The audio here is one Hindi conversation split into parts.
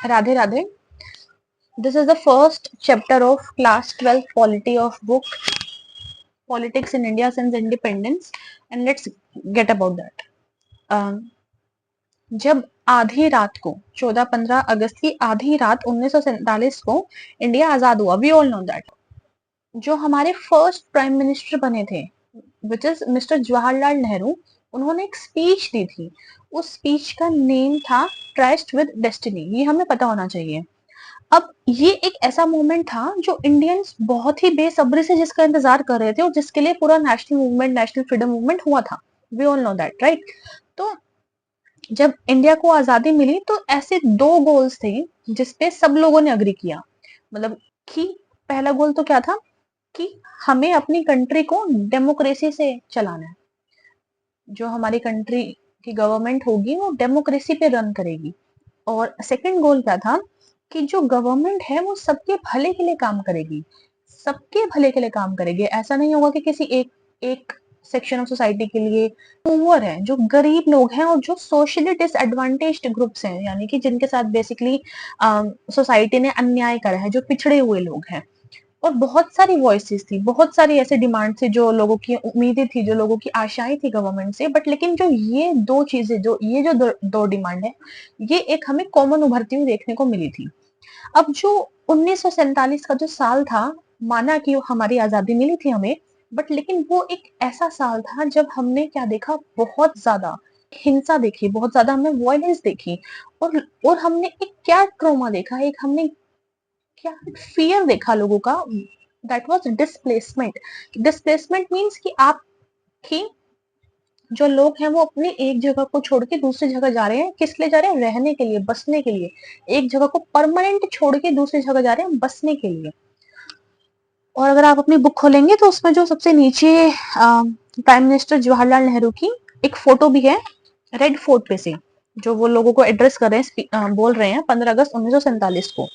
Radhe Radhe. This is the first chapter of class 12 polity of book Politics in India since Independence, and let's get about that. जब आधी रात को 14-15 अगस्त की आधी रात 1947 को इंडिया आजाद हुआ, वी ऑल नो दैट. जो हमारे फर्स्ट प्राइम मिनिस्टर बने थे, which is mister Jawaharlal Nehru, उन्होंने एक स्पीच दी थी. उस स्पीच का नेम था ट्रस्ट विद डेस्टिनी. ये हमें पता होना चाहिए. अब ये एक ऐसा मोमेंट था जो इंडियंस बहुत ही बेसब्री से जिसका इंतजार कर रहे थे और जिसके लिए पूरा national movement, national freedom movement हुआ था. We all know that, right? तो जब इंडिया को आजादी मिली तो ऐसे दो गोल्स थे जिसपे सब लोगों ने अग्री किया. मतलब कि पहला गोल तो क्या था कि हमें अपनी कंट्री को डेमोक्रेसी से चलाना है. जो हमारी कंट्री की गवर्नमेंट होगी वो डेमोक्रेसी पे रन करेगी. और सेकंड गोल क्या था कि जो गवर्नमेंट है वो सबके भले के लिए काम करेगी. सबके भले के लिए काम करेगी. ऐसा नहीं होगा कि किसी एक सेक्शन ऑफ सोसाइटी के लिए. पुअर है, जो गरीब लोग हैं और जो सोशली डिसएडवांटेज्ड ग्रुप्स हैं, यानी कि जिनके साथ बेसिकली सोसाइटी ने अन्याय करा है, जो पिछड़े हुए लोग हैं. और बहुत सारी वॉइसेस थी, बहुत सारी ऐसे डिमांड थी, जो लोगों की उम्मीदें थी, जो लोगों की आशाएं थी गवर्नमेंट से. बट लेकिन जो ये दो चीजें, जो ये जो दो डिमांड है, ये एक हमें कॉमन उभरती हुई देखने को मिली थी. अब जो 1947 का जो साल था, माना कि हमारी आजादी मिली थी हमें, बट लेकिन वो एक ऐसा साल था जब हमने क्या देखा, बहुत ज्यादा हिंसा देखी, बहुत ज्यादा हमने वॉयलेंस देखी. और हमने एक क्या ट्रोमा देखा, एक हमने क्या फियर देखा लोगों का. That was displacement. Displacement means कि आपकी जो लोग हैं वो अपनी एक जगह को छोड़ के दूसरी जगह जा रहे हैं. किस लिए जा रहे हैं? रहने के लिए, बसने के लिए. एक जगह को परमानेंट छोड़ के दूसरी जगह जा रहे हैं बसने के लिए. और अगर आप अपनी बुक खोलेंगे तो उसमें जो सबसे नीचे प्राइम मिनिस्टर जवाहरलाल नेहरू की एक फोटो भी है, रेड फोर्ट पे से, जो वो लोगों को एड्रेस कर रहे हैं, बोल रहे हैं 15 अगस्त 1947 को.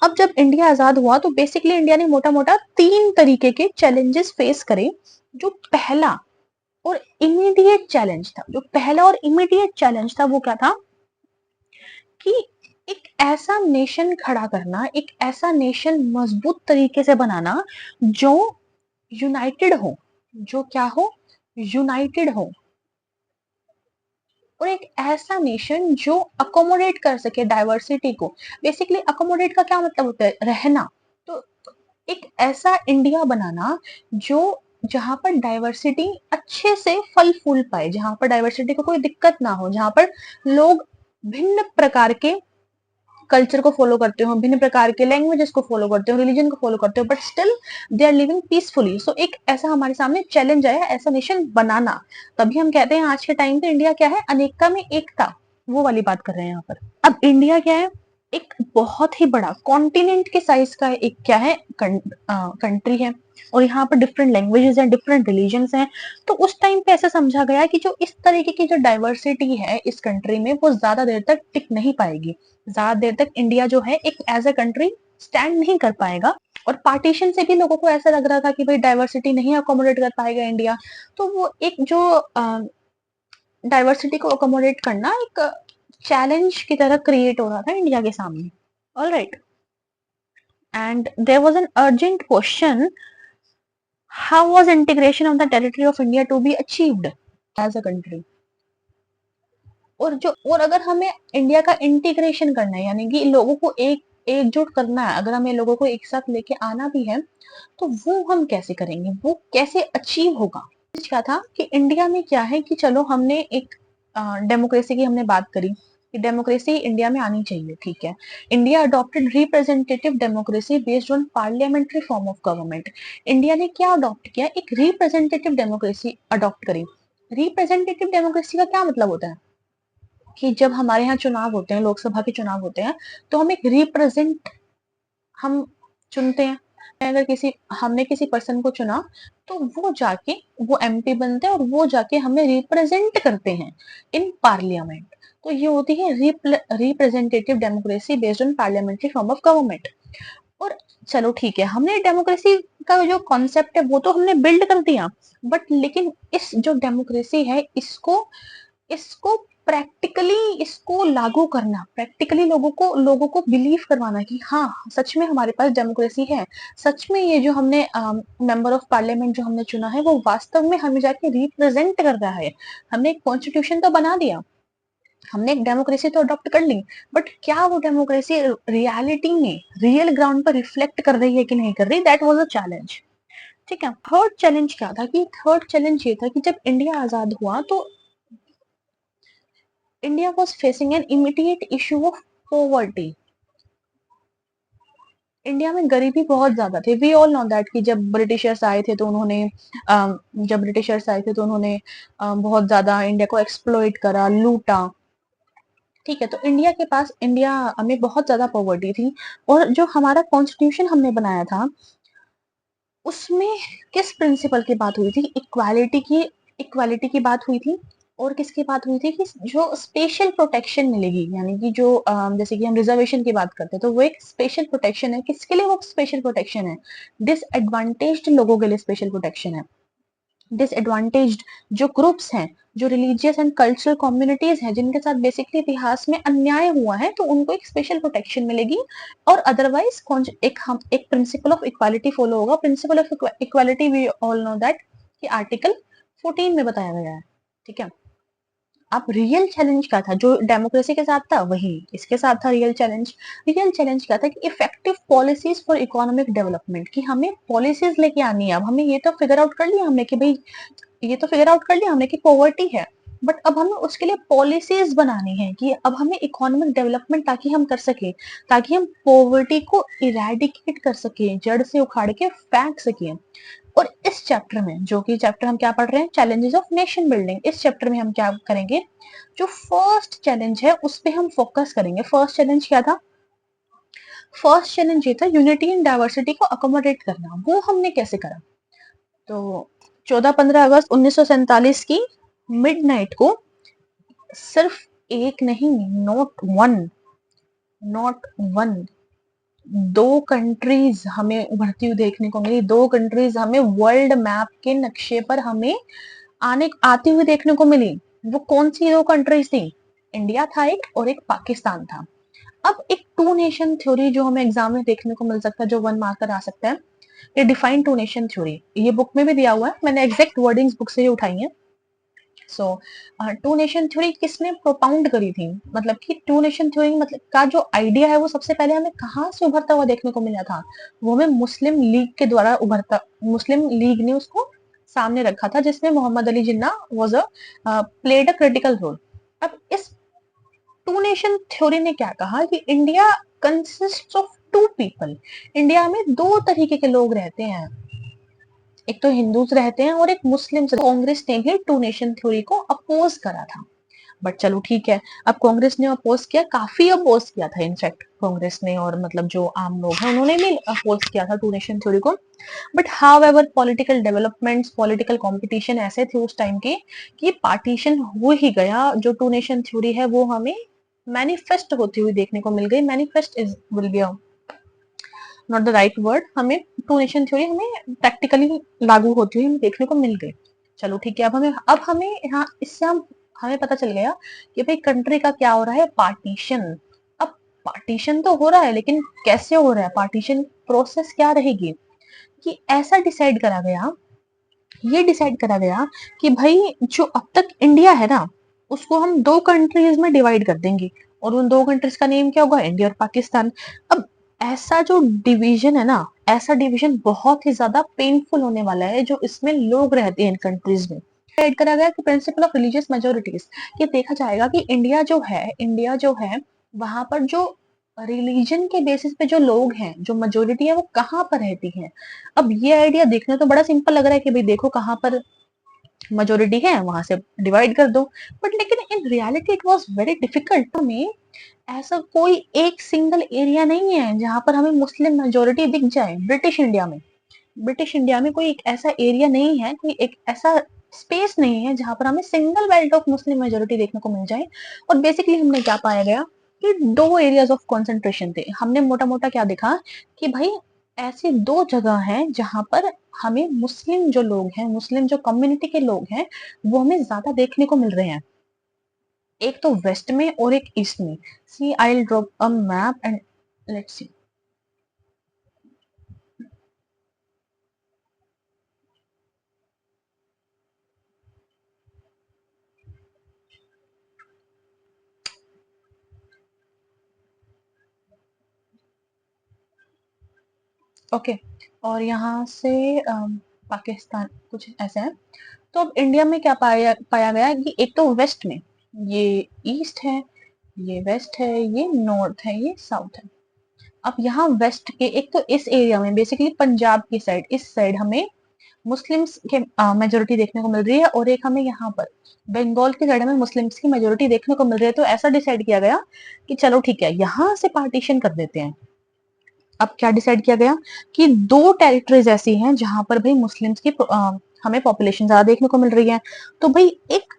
अब जब इंडिया आजाद हुआ तो बेसिकली इंडिया ने मोटा मोटा 3 तरीके के चैलेंजेस फेस करे. जो पहला और इमीडिएट चैलेंज था, जो पहला और इमीडिएट चैलेंज था, वो क्या था कि एक ऐसा नेशन खड़ा करना, एक ऐसा नेशन मजबूत तरीके से बनाना जो यूनाइटेड हो. जो क्या हो? यूनाइटेड हो. और एक ऐसा नेशन जो अकोमोडेट कर सके डाइवर्सिटी को. बेसिकली अकोमोडेट का क्या मतलब होता है? रहना. तो एक ऐसा इंडिया बनाना जो जहां पर डाइवर्सिटी अच्छे से फल फूल पाए, जहां पर डाइवर्सिटी को कोई दिक्कत ना हो, जहां पर लोग भिन्न प्रकार के कल्चर को फॉलो करते हो, भिन्न प्रकार के लैंग्वेजेस को फॉलो करते हो, रिलीजन को फॉलो करते हो, but still they are living peacefully. So एक ऐसा हमारे सामने चैलेंज आया, ऐसा नेशन बनाना. तभी हम कहते हैं आज के टाइम पे इंडिया क्या है? अनेकता में एकता. वो वाली बात कर रहे हैं यहाँ पर. अब इंडिया क्या है? एक बहुत ही बड़ा कॉन्टिनेंट के साइज का एक क्या है, कंट्री है. और यहाँ पर डिफरेंट लैंग्वेजेस हैं, डिफरेंट रिलीजन्स हैं. तो उस टाइम पे ऐसा समझा गया कि जो इस तरीके की जो डाइवर्सिटी है इस कंट्री में, वो ज्यादा देर तक टिक नहीं पाएगी. ज्यादा देर तक इंडिया जो है एक एज अ कंट्री स्टैंड नहीं कर पाएगा. और पार्टीशन से भी लोगों को ऐसा लग रहा था कि भाई डाइवर्सिटी नहीं अकोमोडेट कर पाएगा इंडिया. तो वो एक जो डाइवर्सिटी को अकोमोडेट करना एक चैलेंज की तरह क्रिएट हो रहा था इंडिया के सामने. All right. And there was an urgent question, how was integration of the territory of India to be achieved as a country. और अगर हमें इंडिया का इंटीग्रेशन करना है, यानी कि लोगों को एकजुट करना है, अगर हमें लोगों को एक साथ लेके आना भी है, तो वो हम कैसे करेंगे? वो कैसे अचीव होगा? क्या था कि इंडिया में क्या है कि चलो हमने एक डेमोक्रेसी की हमने बात करी कि डेमोक्रेसी इंडिया में आनी चाहिए, ठीक है. India adopted representative democracy based on parliamentary form of government. India ने क्या अडॉप्ट किया? एक रिप्रेजेंटेटिव डेमोक्रेसी अडॉप्ट करी. रिप्रेजेंटेटिव डेमोक्रेसी का क्या मतलब होता है कि जब हमारे यहाँ चुनाव होते हैं, लोकसभा के चुनाव होते हैं, तो हम एक रिप्रेजेंट हम चुनते हैं. अगर हमने किसी पर्सन को चुना तो वो जाके वो एमपी बनते हैं और वो जाके हमें रिप्रेजेंट करते हैं इन पार्लियामेंट. तो ये होती है representative democracy based on parliamentary form of government. और चलो ठीक है, हमने डेमोक्रेसी का जो कॉन्सेप्ट है वो तो हमने बिल्ड कर दिया, बट लेकिन इस जो डेमोक्रेसी है इसको प्रैक्टिकली इसको लागू करना, प्रैक्टिकली लोगों को बिलीव करवाना कि हाँ सच में हमारे पास डेमोक्रेसी है, सच में ये जो हमने मेंबर ऑफ पार्लियामेंट जो हमने चुना है वो वास्तव में हमें जाके रिप्रेजेंट कर रहा है। हमने एक कॉन्स्टिट्यूशन तो बना दिया, हमने एक डेमोक्रेसी तो अडॉप्ट कर ली, बट क्या वो डेमोक्रेसी रियलिटी में रियल ग्राउंड पर रिफ्लेक्ट कर रही है कि नहीं कर रही, दैट वाज अ चैलेंज। ठीक है, थर्ड चैलेंज क्या था कि थर्ड चैलेंज ये था कि जब इंडिया आजाद हुआ तो India was facing an immediate issue of poverty. India में गरीबी बहुत ज्यादा थी। वी ऑल नो दैट कि जब ब्रिटिशर्स आए थे तो उन्होंने बहुत ज्यादा इंडिया को एक्सप्लॉइट करा, लूटा। ठीक है, तो इंडिया में बहुत ज्यादा पॉवर्टी थी। और जो हमारा कॉन्स्टिट्यूशन हमने बनाया था उसमें किस प्रिंसिपल की बात हुई थी, इक्वालिटी की बात हुई थी। और किसकी बात हुई थी कि जो स्पेशल प्रोटेक्शन मिलेगी, यानी कि जो जैसे कि हम रिजर्वेशन की बात करते हैं तो वो एक स्पेशल प्रोटेक्शन है। किसके लिए वो स्पेशल प्रोटेक्शन है? डिसएडवांटेज्ड लोगों के लिए स्पेशल प्रोटेक्शन है। डिसएडवांटेज्ड जो ग्रुप्स हैं, जो रिलीजियस एंड कल्चरल कम्युनिटीज हैं, जिनके साथ बेसिकली इतिहास में अन्याय हुआ है, तो उनको एक स्पेशल प्रोटेक्शन मिलेगी। और अदरवाइज एक प्रिंसिपल ऑफ इक्वालिटी फॉलो होगा। Principle of equality we all know that कि आर्टिकल 14 में बताया गया है। ठीक है, अब रियल चैलेंज क्या था? जो डेमोक्रेसी के साथ था वही इसके साथ था रियल चैलेंज। रियल चैलेंज क्या था कि effective policies for economic development, कि हमें पॉलिसीज लेके आनी है। अब हमें ये तो फिगर आउट कर लिया हमने कि भाई, ये तो फिगर आउट कर लिया हमने कि पॉवर्टी है, बट अब हमें उसके लिए पॉलिसीज बनानी है कि अब हमें इकोनॉमिक डेवलपमेंट ताकि हम कर सके, ताकि हम पॉवर्टी को इरेडिकेट कर सके, जड़ से उखाड़ के फेंक सके। और इस चैप्टर में, जो कि चैप्टर हम क्या पढ़ रहे हैं, चैलेंजेस ऑफ नेशन बिल्डिंग, इस चैप्टर में हम क्या करेंगे, जो फर्स्ट चैलेंज है उस पे हम फोकस करेंगे। फर्स्ट चैलेंज क्या था? फर्स्ट चैलेंज ये था यूनिटी एंड डाइवर्सिटी को अकोमोडेट करना। वो हमने कैसे करा? तो 14-15 अगस्त 1947 की मिडनाइट को सिर्फ एक नहीं, नॉट वन, दो कंट्रीज हमें उभरती हुई देखने को मिली। दो कंट्रीज हमें वर्ल्ड मैप के नक्शे पर हमें आती हुई देखने को मिली। वो कौन सी दो कंट्रीज थी? इंडिया था एक, और एक पाकिस्तान था। अब एक टू नेशन थ्योरी जो हमें एग्जाम में देखने को मिल सकता है, जो 1 मार्कर आ सकता है, ये डिफाइन टू नेशन थ्योरी, ये बुक में भी दिया हुआ है, मैंने एग्जैक्ट वर्डिंग्स बुक से ही उठाई है। सो टू नेशन थ्योरी किसने प्रोपाउंड करी थी? मतलब कि टू नेशन थ्योरी मतलब का जो आइडिया है वो सबसे पहले हमें कहाँ से उभरता हुआ देखने को मिला था? वो हमें मुस्लिम लीग के द्वारा मुस्लिम लीग ने उसको सामने रखा था, जिसमें Mohammad Ali Jinnah was played a critical role. अब इस टू नेशन थ्योरी ने क्या कहा कि India consist of two people. India में दो तरीके के लोग रहते हैं, एक तो हिंदूज रहते हैं और एक मुस्लिम। कांग्रेस ने ही टू नेशन थ्योरी को अपोज करा था। बट चलो ठीक है, अब कांग्रेस ने अपोज किया, काफी अपोज किया था इनफैक्ट कांग्रेस ने, और मतलब जो आम लोग हैं उन्होंने भी अपोज किया था टू नेशन थ्योरी को। But how ever political developments, political competition ऐसे थे उस टाइम के कि पार्टीशन हो ही गया। जो टू नेशन थ्योरी है वो हमें मैनिफेस्ट होती हुई देखने को मिल गई। Manifest is will be not the right word, हमें टू नेशन थ्योरी हमें प्रैक्टिकली लागू होती हुई हमें देखने को मिल गई। चलो ठीक है, अब हमें यहाँ इससे हमें पता चल गया कि भाई कंट्री का क्या हो रहा है, पार्टीशन। अब पार्टीशन तो हो रहा है, लेकिन कैसे हो रहा है पार्टीशन, प्रोसेस क्या रहेगी? कि ऐसा डिसाइड करा गया कि भाई जो अब तक इंडिया है ना, उसको हम दो कंट्रीज में डिवाइड कर देंगे, और उन दो कंट्रीज का नेम क्या होगा? इंडिया और पाकिस्तान। अब ऐसा जो डिवीजन है ना, ऐसा डिवीजन बहुत ही ज्यादा पेनफुल होने वाला है जो इसमें लोग रहते हैं इन कंट्रीज में। डिसाइड करा गया कि प्रिंसिपल ऑफ रिलीजियस मेजोरिटीज, ये देखा जाएगा कि इंडिया जो है वहां पर जो रिलीजन के बेसिस पे जो लोग हैं, जो मेजोरिटी है, वो कहाँ पर रहती है। अब ये आइडिया देखने तो बड़ा सिंपल लग रहा है कि भाई देखो कहाँ पर मेजोरिटी है वहां से डिवाइड कर दो, बट लेकिन in reality it was very difficult. में ऐसा कोई एक सिंगल एरिया नहीं है जहां पर हमें मुस्लिम मेजोरिटी दिख जाए। ब्रिटिश इंडिया में कोई एक ऐसा एरिया नहीं है, कोई एक ऐसा स्पेस नहीं है जहां पर हमें single belt of Muslim majority देखने को मिल जाए। और बेसिकली हमने क्या पाया गया कि दो एरियाज ऑफ कंसंट्रेशन थे। हमने मोटा मोटा क्या देखा कि भाई ऐसी दो जगह हैं जहां पर हमें मुस्लिम जो लोग हैं, मुस्लिम जो कम्युनिटी के लोग हैं, वो हमें ज्यादा देखने को मिल रहे हैं। एक तो वेस्ट में और एक ईस्ट में। See I will drop a map and let's see. Okay, और यहाँ से पाकिस्तान कुछ ऐसा है। तो अब इंडिया में क्या पाया पाया गया कि एक तो वेस्ट में ये ईस्ट है, ये वेस्ट है, ये नॉर्थ है, ये साउथ है। अब यहाँ वेस्ट के एक तो इस एरिया में बेसिकली पंजाब की साइड, इस साइड हमें मुस्लिम्स के मेजोरिटी देखने को मिल रही है, और एक हमें यहाँ पर बंगाल की साइड में मुस्लिम्स की मेजोरिटी देखने को मिल रही है। तो ऐसा डिसाइड किया गया कि चलो ठीक है, यहाँ से पार्टीशन कर देते हैं। अब क्या डिसाइड किया गया कि दो टेरिटरीज ऐसी हैं जहां पर भाई मुस्लिम्स की हमें पॉपुलेशन ज्यादा देखने को मिल रही है। तो भाई एक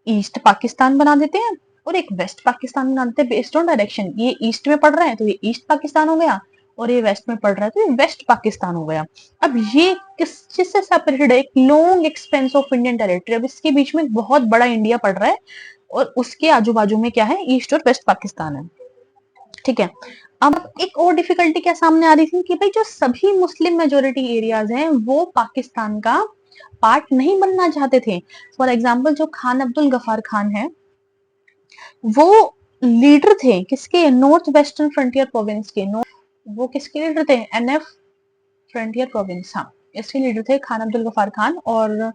ईस्ट पाकिस्तान बना देते हैं और एक वेस्ट पाकिस्तान बना देते हैं बेस्ड ऑन डायरेक्शन। ये ईस्ट में पड़ रहा है तो ये ईस्ट पाकिस्तान हो गया, और ये वेस्ट में पड़ रहा है तो ये वेस्ट पाकिस्तान हो गया। अब ये किस चीज से सेपरेटेड है? एक long expense of Indian territory. अब इसके बीच में बहुत बड़ा इंडिया पड़ रहा है, और उसके आजू बाजू में क्या है? ईस्ट और वेस्ट पाकिस्तान है। ठीक है। अब एक और डिफिकल्टी क्या सामने आ रही थी कि भाई जो सभी मुस्लिम मेजोरिटी एरियाज हैं वो पाकिस्तान का पार्ट नहीं बनना चाहते थे। फॉर एग्जाम्पल जो खान अब्दुल गफार खान है, वो लीडर थे किसके? नॉर्थ वेस्टर्न फ्रंटियर प्रोविंस के। वो किसके लीडर थे? एनएफ फ्रंटियर प्रोविंस, हाँ, इसके लीडर थे खान अब्दुल गफार खान। और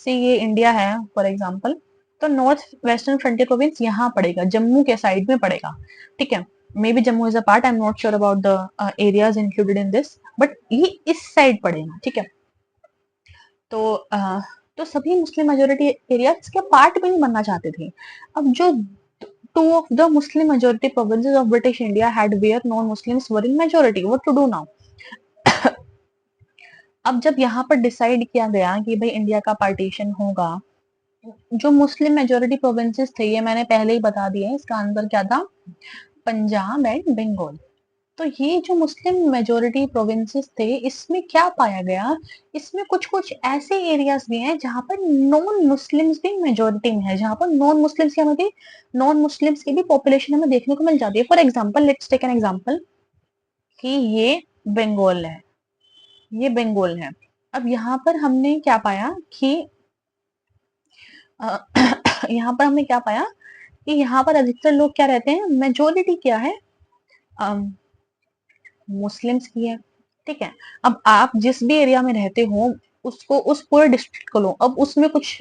से ये इंडिया है फॉर एग्जाम्पल, तो नॉर्थ वेस्टर्न फ्रंटियर प्रोविंस यहाँ पड़ेगा, जम्मू के साइड में पड़ेगा। ठीक है, may be Jammu is a part, I am not sure about the areas included in this, but ये इस साइड पड़ेगा। ठीक है, तो तो सभी मुस्लिम मेजोरिटी एरिया इसके पार्ट भी नहीं बनना चाहते थे। अब जो two of the Muslim majority provinces of British India had where non-Muslims were in majority. What to do now? अब जब यहाँ पर डिसाइड किया गया कि भाई इंडिया का पार्टीशन होगा, जो मुस्लिम मेजोरिटी प्रोविंसेस थे ये मैंने पहले ही बता दिया है, इसका आंसर क्या था? पंजाब एंड बंगाल। तो ये जो मुस्लिम मेजोरिटी प्रोविंसेस थे इसमें क्या पाया गया? इसमें कुछ कुछ ऐसे एरियाज भी हैं जहां पर नॉन मुस्लिम्स भी मेजोरिटी में है, जहां पर नॉन मुस्लिम्स क्या होती है? नॉन मुस्लिम्स की भी पॉपुलेशन हमें देखने को मिल जाती है। For example let's take an example कि ये बंगाल है, ये बंगाल है। अब यहाँ पर हमने क्या पाया कि यहाँ पर हमने क्या पाया कि यहाँ पर अधिकतर लोग क्या रहते हैं? मेजोरिटी क्या है? मुस्लिम्स की है। ठीक है, अब आप जिस भी एरिया में रहते हो उसको, उस पूरे डिस्ट्रिक्ट को लो, अब उसमें कुछ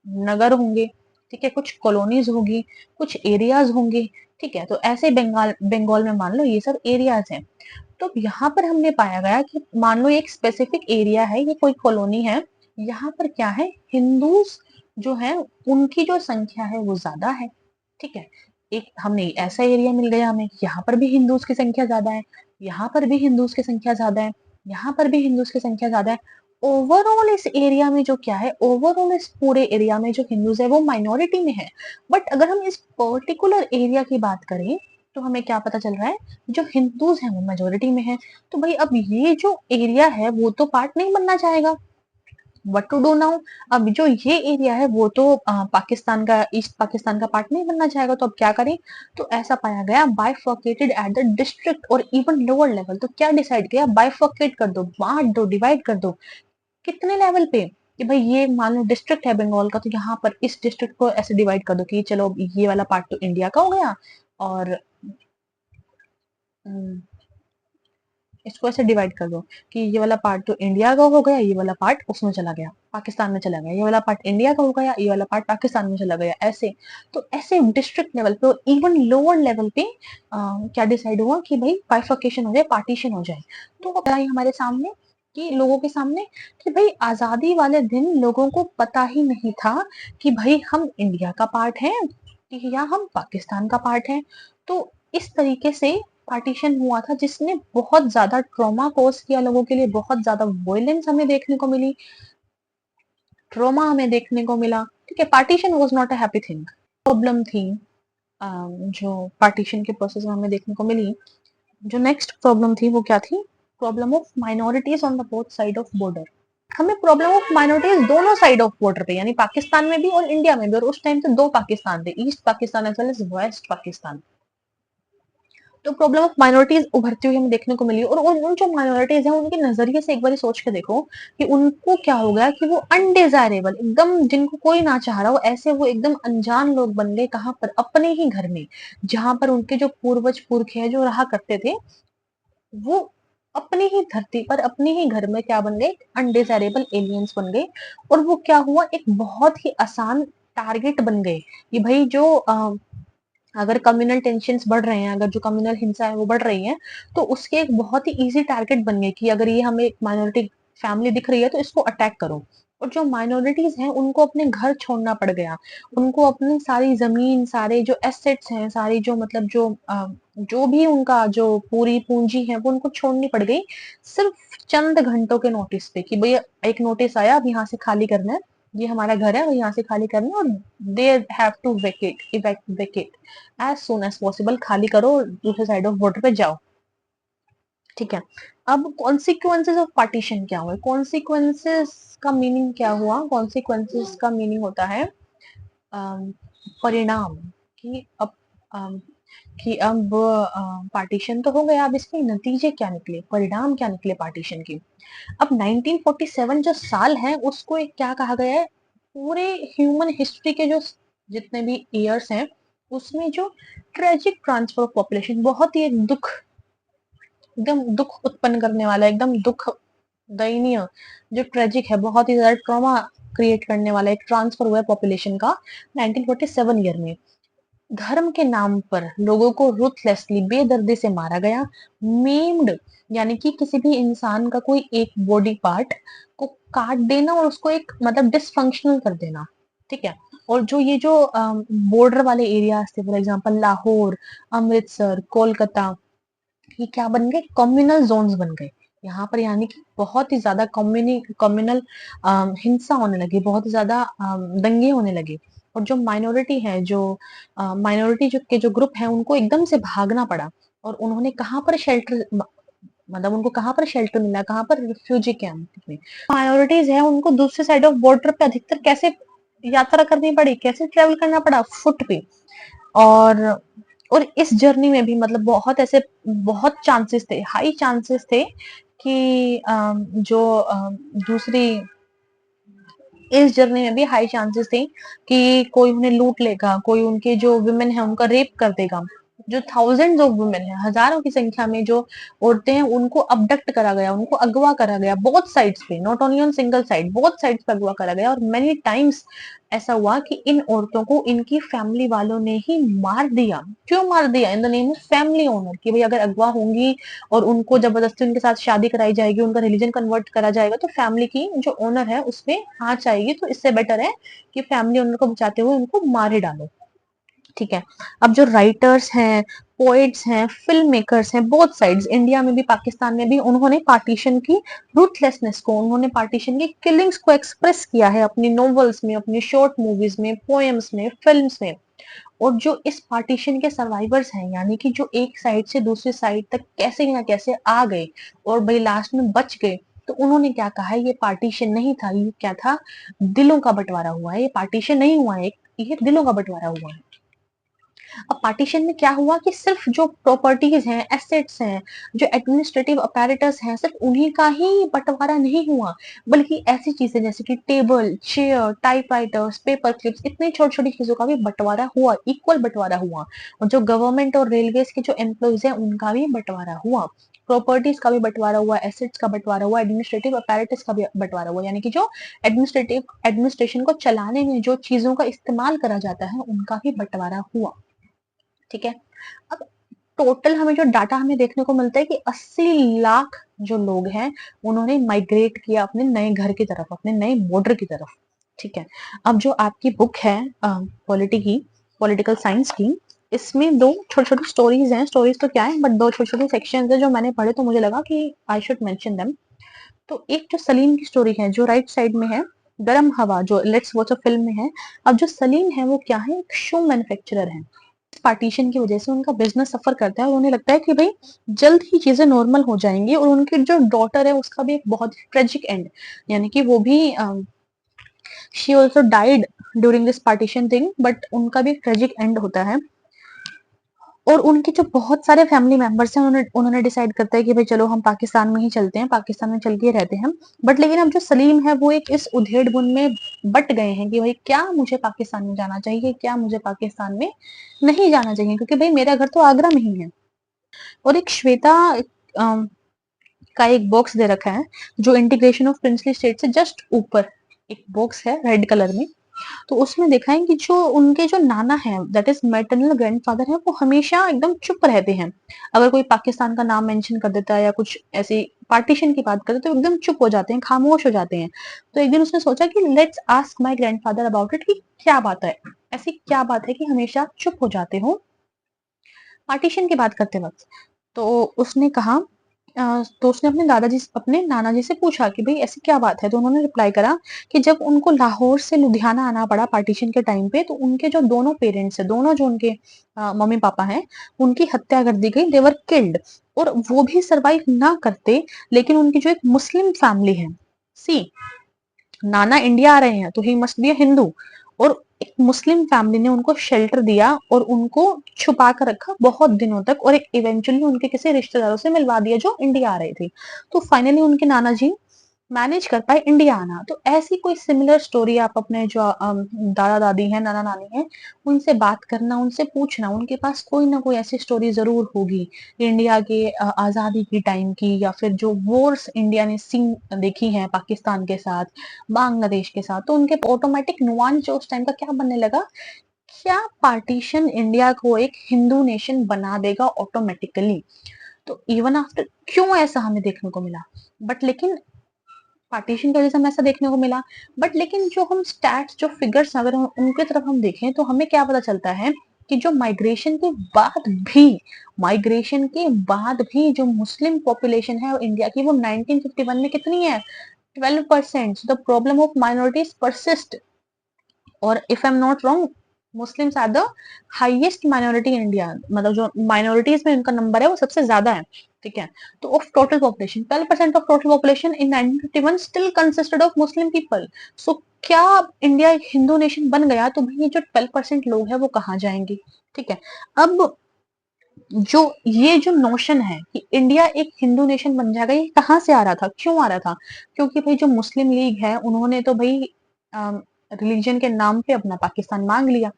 नगर होंगे, ठीक है, कुछ कॉलोनीज होगी, कुछ एरियाज होंगे। ठीक है, तो ऐसे बंगाल बंगाल में मान लो ये सब एरियाज हैं। तो यहाँ पर हमने पाया गया कि मान लो एक स्पेसिफिक एरिया है, ये कोई कॉलोनी है, यहाँ पर क्या है? हिंदूज जो है उनकी जो संख्या है वो ज्यादा है। ठीक है, एक हमने ऐसा एरिया मिल गया हमें, यहाँ पर भी हिंदूज की संख्या ज्यादा है, यहाँ पर भी हिंदूज की संख्या ज्यादा है, यहाँ पर भी हिंदूज की संख्या ज्यादा है। ओवरऑल इस एरिया में जो क्या है, ओवरऑल इस पूरे एरिया में जो हिंदूज है वो माइनॉरिटी में है। बट अगर हम इस पर्टिकुलर एरिया की बात करें तो हमें क्या पता चल रहा है? जो हिंदूज हैं वो मेजोरिटी में है। तो भाई अब ये जो एरिया है वो तो पार्ट नहीं बनना चाहेगा। What to do now? अब जो ये एरिया है वो तो पाकिस्तान का, ईस्ट पाकिस्तान का पार्ट नहीं बनना चाहेगा, तो अब क्या करें? तो ऐसा पाया गया बाइफर्केटेड एट द डिस्ट्रिक्ट और इवन लोअर लेवल। तो क्या डिसाइड किया? बाइफर्केट कर दो, बांट दो, डिवाइड कर दो। कितने लेवल पे? कि भाई ये मान लो डिस्ट्रिक्ट है बंगाल का, तो यहाँ पर इस डिस्ट्रिक्ट को ऐसे डिवाइड कर दो कि चलो ये वाला पार्ट तो इंडिया का हो गया, और इसको ऐसे डिवाइड कर दो कि ये वाला पार्ट तो इंडिया का हो गया, ये वाला पार्ट उसमें चला गया, पाकिस्तान में चला गया, ये वाला पार्ट इंडिया का हो गया, ये वाला पार्ट पाकिस्तान में चला गया, ऐसे। तो ऐसे डिस्ट्रिक्ट लेवल पे और इवन लोअर लेवल पे क्या डिसाइड हुआ कि भाई बाइफर्केशन हो जाए, पार्टीशन हो जाए। तो अब आई हमारे सामने कि लोगों के सामने कि भाई आजादी वाले दिन लोगों को पता ही नहीं था कि भाई हम इंडिया का पार्ट हैं या हम पाकिस्तान का पार्ट हैं। तो इस तरीके से पार्टीशन हुआ था जिसने बहुत ज्यादा ट्रॉमा कॉज किया लोगों के लिए, बहुत ज्यादा वॉयलेंस हमें देखने को मिली, ट्रॉमा हमें देखने को मिला। ठीक है, partition was not a happy thing. Problem थी जो पार्टीशन के प्रोसेस में हमें देखने को मिली। जो नेक्स्ट प्रॉब्लम थी वो क्या थी? Problem of minorities on the both side of border. हमें प्रॉब्लम ऑफ माइनॉरिटीज दोनों साइड ऑफ बॉर्डर पे, यानी पाकिस्तान में भी और इंडिया में भी, और उस टाइम पे दो पाकिस्तान थे, east Pakistan as well as west Pakistan. तो प्रॉब्लम ऑफ माइनॉरिटीज उभरती हुई हमें देखने को मिली, और उन जो माइनॉरिटीज हैं उनके नजरिए से एक बार सोच के देखो कि उनको क्या हो गया कि वो अनडिजायरेबल, एकदम जिनको कोई ना चाह रहा हो, ऐसे वो एकदम अनजान लोग बन गए, कहाँ पर, अपने ही घर में, जहां पर उनके जो पूर्वज पुरखे जो रहा करते थे, वो अपनी ही धरती पर, अपने ही घर में क्या बन गए, अनडिजायरेबल एलियंस बन गए। और वो क्या हुआ, एक बहुत ही आसान टारगेट बन गए कि भाई जो अगर कम्युनल टेंशन्स बढ़ रहे हैं, अगर जो कम्युनल हिंसा है वो बढ़ रही है, तो उसके एक बहुत ही इजी टारगेट बन गए कि अगर ये हमें माइनॉरिटी फैमिली दिख रही है तो इसको अटैक करो। और जो माइनॉरिटीज हैं उनको अपने घर छोड़ना पड़ गया, उनको अपनी सारी जमीन, सारे जो एसेट्स हैं, सारी जो मतलब जो भी उनका जो पूरी पूंजी है वो उनको छोड़नी पड़ गई, सिर्फ चंद घंटों के नोटिस पे कि भैया एक नोटिस आया, अब यहाँ से खाली करना है, ये हमारा घर है और यहाँ से खाली करना है, और they have to vacate as soon as possible, खाली करो और दूसरे साइड ऑफ बॉर्डर पे जाओ। ठीक है। अब कॉन्सिक्वेंसेस ऑफ पार्टीशन क्या हुए, कॉन्सिक्वेंसेस का मीनिंग क्या हुआ, कॉन्सिक्वेंसेस का मीनिंग होता है परिणाम, कि अब अम, कि अब पार्टीशन तो हो गया, अब इसके नतीजे क्या निकले, परिणाम क्या निकले पार्टीशन की। अब 1947 जो साल है उसको एक क्या कहा गया है, पूरे ह्यूमन हिस्ट्री के जो जितने भी ईयर्स हैं उसमें जो ट्रेजिक ट्रांसफर ऑफ पॉपुलेशन, बहुत ही एक दुख, एकदम दुख उत्पन्न करने वाला, एकदम दुख दयनीय, जो ट्रेजिक है, बहुत ही ज्यादा ट्रॉमा क्रिएट करने वाला एक ट्रांसफर हुआ है पॉपुलेशन का 1947 ईयर में। धर्म के नाम पर लोगों को रूथलेसली, बेदर्दी से मारा गया। मेम्ड, यानी कि किसी भी इंसान का कोई एक बॉडी पार्ट को काट देना और उसको एक मतलब डिसफंक्शनल कर देना। ठीक है। और जो ये जो बॉर्डर वाले एरियाज थे, फॉर एग्जांपल लाहौर, अमृतसर, कोलकाता, ये क्या बन गए, कम्युनल जोन्स बन गए यहाँ पर, यानी कि बहुत ही ज्यादा कम्युनल हिंसा होने लगी, बहुत ही ज्यादा दंगे होने लगे। और जो माइनॉरिटी है, जो माइनॉरिटी जो के जो ग्रुप है, उनको एकदम से भागना पड़ा, और उन्होंने कहाँ पर शेल्टर, मतलब उनको कहाँ पर शेल्टर मिला, कहाँ पर, रिफ्यूजी कैंप में। माइनॉरिटीज है उनको दूसरे साइड ऑफ बॉर्डर पे अधिकतर कैसे यात्रा करनी पड़ी, कैसे ट्रेवल करना पड़ा, फुट पे। और और इस जर्नी में भी मतलब बहुत ऐसे, बहुत चांसेस थे, हाई चांसेस थे कि दूसरी, इस जर्नी में भी हाई चांसेस थे कि कोई उन्हें लूट लेगा, कोई उनके जो वुमेन है उनका रेप कर देगा। जो थाउजेंड्स ऑफ वुमेन है, हजारों की संख्या में जो औरतें हैं, उनको अबडक्ट करा गया, उनको अगवा करा गया, बोथ साइड्स पे, not only on single side, both sides पे अगवा करा गया। और मेनी टाइम्स ऐसा हुआ कि इन औरतों को इनकी फैमिली वालों ने ही मार दिया। क्यों मार दिया, in the name of family owner, कि भाई अगर अगवा होंगी और उनको जबरदस्ती उनके साथ शादी कराई जाएगी, उनका रिलीजन कन्वर्ट करा जाएगा, तो फैमिली की जो ओनर है उसमें आंच आएगी, तो इससे बेटर है कि फैमिली ओनर को बचाते हुए उनको मार ही डालो। ठीक है। अब जो राइटर्स हैं, पोएट्स हैं, फिल्म मेकर्स हैं, बोथ साइड्स, इंडिया में भी पाकिस्तान में भी, उन्होंने पार्टीशन की रूथलेसनेस को, उन्होंने पार्टीशन की किलिंग्स को एक्सप्रेस किया है अपनी नॉवेल्स में, अपनी शॉर्ट मूवीज में, पोएम्स में, फिल्म्स में। और जो इस पार्टीशन के सर्वाइवर्स हैं, यानी कि जो एक साइड से दूसरी साइड तक कैसे ना कैसे आ गए और भाई लास्ट में बच गए, तो उन्होंने क्या कहा है, ये पार्टीशन नहीं था, ये क्या था, दिलों का बंटवारा हुआ है, ये पार्टीशन नहीं हुआ है, ये दिलों का बंटवारा हुआ है। अब पार्टीशन में क्या हुआ कि सिर्फ जो प्रॉपर्टीज हैं, एसेट्स हैं, जो एडमिनिस्ट्रेटिव अपैरेटस हैं, सिर्फ उन्हीं का ही बंटवारा नहीं हुआ, बल्कि ऐसी चीजें जैसे कि table, chair, typewriters, paper clips, इतनी छोटी छोटी चीजों का भी बंटवारा हुआ, इक्वल बंटवारा हुआ। और जो गवर्नमेंट और रेलवेज के जो एम्प्लॉयज हैं उनका भी बंटवारा हुआ, प्रॉपर्टीज का भी बंटवारा हुआ, एसेट्स का बंटवारा हुआ, एडमिनिस्ट्रेटिव अपैरेटस का भी बंटवारा हुआ, यानी कि जो एडमिनिस्ट्रेशन को चलाने में जो चीजों का इस्तेमाल करा जाता है उनका भी बंटवारा हुआ। ठीक है। अब टोटल हमें जो डाटा हमें देखने को मिलता है कि 80 लाख जो लोग हैं उन्होंने माइग्रेट किया अपने नए घर की तरफ, अपने नए बॉर्डर की तरफ। ठीक है। अब जो आपकी बुक है पॉलिटी की, पॉलिटिकल साइंस की, इसमें दो छोटी छोटी स्टोरीज हैं, स्टोरीज तो क्या है बट दो छोटे छोटे सेक्शन है जो मैंने पढ़े, तो मुझे लगा कि आई शुड मेंशन देम। तो एक जो सलीम की स्टोरी है जो राइट साइड में है, गर्म हवा, जो लेट्स वॉच अ फिल्म में है। अब जो सलीम है वो क्या है, एक शू मैन्युफैक्चरर है। पार्टीशन की वजह से उनका बिजनेस सफर करता है और उन्हें लगता है कि भाई जल्द ही चीजें नॉर्मल हो जाएंगी, और उनकी जो डॉटर है उसका भी एक बहुत ट्रेजिक एंड, यानी कि वो भी she also died during this partition thing, but उनका भी एक ट्रेजिक एंड होता है। और उनके जो बहुत सारे फैमिली मेंबर्स हैं उन्होंने डिसाइड करता है कि भाई चलो हम पाकिस्तान में ही चलते हैं, पाकिस्तान में चल के रहते हैं। बट लेकिन अब जो सलीम है वो एक इस उधेड़ बुन में बट गए हैं कि भाई क्या मुझे पाकिस्तान में जाना चाहिए, क्या मुझे पाकिस्तान में नहीं जाना चाहिए, क्योंकि भाई मेरा घर तो आगरा में ही है। और एक श्वेता अम, का एक बॉक्स दे रखा है जो इंटीग्रेशन ऑफ प्रिंसली स्टेट से जस्ट ऊपर एक बॉक्स है रेड कलर में। तो उसमें देखा है कि जो उनके जो नाना है, दैट इज मैटरनल ग्रैंडफादर है, वो हमेशा एकदम चुप रहते हैं। अगर कोई पाकिस्तान का नाम मेंशन कर देता है या कुछ ऐसी पार्टीशन की बात करते तो एकदम चुप हो जाते हैं, खामोश हो जाते हैं। तो एक दिन उसने सोचा कि let's ask my grandfather about it, कि क्या बात है, ऐसी क्या बात है कि हमेशा आप चुप हो जाते हो पार्टीशन की बात करते वक्त। तो उसने कहा तो उसने अपने नाना जी से पूछा कि भाई ऐसी क्या बात है। तो उन्होंने रिप्लाई करा कि जब उनको लाहौर से लुधियाना आना पड़ा पार्टीशन के टाइम पे, तो उनके जो दोनों पेरेंट्स है, दोनों जो उनके मम्मी पापा हैं, उनकी हत्या कर दी गई, देवर किल्ड। और वो भी सरवाइव ना करते, लेकिन उनकी जो एक मुस्लिम फैमिली है, सी नाना इंडिया आ रहे हैं तो he must be a Hindu, और एक मुस्लिम फैमिली ने उनको शेल्टर दिया और उनको छुपा कर रखा बहुत दिनों तक, और एक इवेंचुअली उनके किसी रिश्तेदारों से मिलवा दिया जो इंडिया आ रहे थे। तो फाइनली उनके नाना जी मैनेज कर पाए इंडिया आना। तो ऐसी कोई सिमिलर स्टोरी आप अपने जो दादा दादी हैं, नाना नानी हैं, उनसे बात करना, उनसे पूछना, उनके पास कोई ना कोई ऐसी स्टोरी जरूर होगी इंडिया के आजादी की टाइम की, या फिर जो वॉर्स इंडिया ने सीन देखी हैं पाकिस्तान के साथ, बांग्लादेश के साथ। तो उनके ऑटोमेटिक नुआंस जो उस टाइम का क्या बनने लगा, क्या पार्टीशन इंडिया को एक हिंदू नेशन बना देगा ऑटोमेटिकली। तो इवन आफ्टर क्यों ऐसा हमें देखने को मिला, बट लेकिन पार्टीशन की वजह से हमें ऐसा देखने को मिला। बट लेकिन जो हम स्टैट्स, जो फिगर्स अगर उनके तरफ हम देखें तो हमें क्या पता चलता है कि जो माइग्रेशन के बाद भी जो मुस्लिम पॉपुलेशन है इंडिया की, वो 1951 में कितनी है, 12%। The problem of minorities persist, और if I am not wrong, Muslims are the highest minority in India, मतलब जो माइनॉरिटीज में उनका नंबर है वो सबसे ज्यादा है। ठीक है, तो of total population 12% of total population in 1951 still consisted of Muslim people. So क्या इंडिया एक हिंदू नेशन बन गया तो भाई ये जो 12% लोग हैं वो कहाँ जाएंगे। ठीक है, अब जो ये जो नोशन है कि इंडिया एक हिंदू नेशन बन जाएगा, ये कहाँ से आ रहा था, क्यों आ रहा था, क्योंकि भाई जो मुस्लिम लीग है उन्होंने तो भाई रिलीजन के नाम पे अपना पाकिस्तान मांग लिया।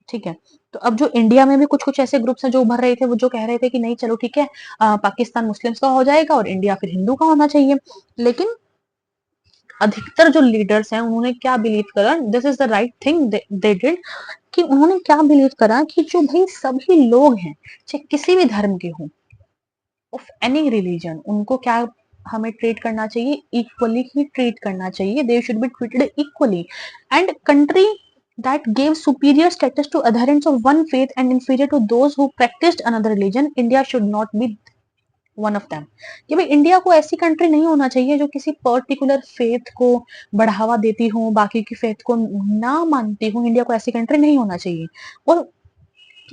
ठीक है, तो अब जो इंडिया में भी कुछ कुछ ऐसे ग्रुप्स हैं जो उभर रहे थे, वो जो कह रहे थे कि नहीं चलो ठीक है, पाकिस्तान मुस्लिम्स का हो जाएगा और इंडिया फिर हिंदू का होना चाहिए। लेकिन अधिकतर जो लीडर्स हैं उन्होंने क्या बिलीव करा, this is the right thing they did, कि उन्होंने क्या बिलीव करा कि जो भाई सभी लोग हैं, चाहे किसी भी धर्म के हों, ऑफ एनी रिलीजन, उनको क्या हमें ट्रीट करना चाहिए, इक्वली ही ट्रीट करना चाहिए। They should be treated equally. And country that gave superior status to adherents of one faith and inferior to those who practiced another religion, India should not be one of them। कि भाई इंडिया को ऐसी कंट्री नहीं होना चाहिए जो किसी पर्टिकुलर फेथ को बढ़ावा देती हो, बाकी की फेथ को ना मानती हो। इंडिया को ऐसी कंट्री नहीं होना चाहिए, और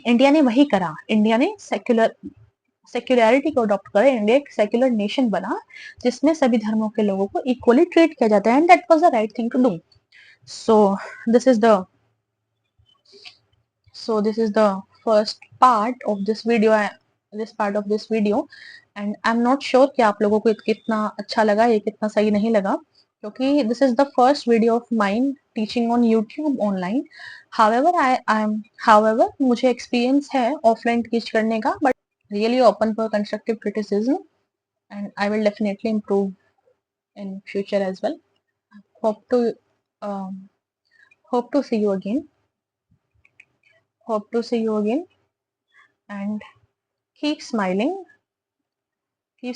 इंडिया ने वही करा। इंडिया ने सेक्युलरिटी को अडॉप्ट कर इंडिया एक सेक्युलर नेशन बना, जिसमें सभी धर्मों के लोगों को इक्वली ट्रीट किया जाता है, and that was the right thing to do. So this is the this is the first part of this video, and I'm not sure कि आप लोगों को कितना अच्छा लगा, ये कितना सही नहीं लगा, क्योंकि this is the first video of mine teaching on YouTube online। however मुझे experience है offline teach करने का, but really open for constructive criticism, and I will definitely improve in future as well। hope to um, hope to see you again and keep smiling, I am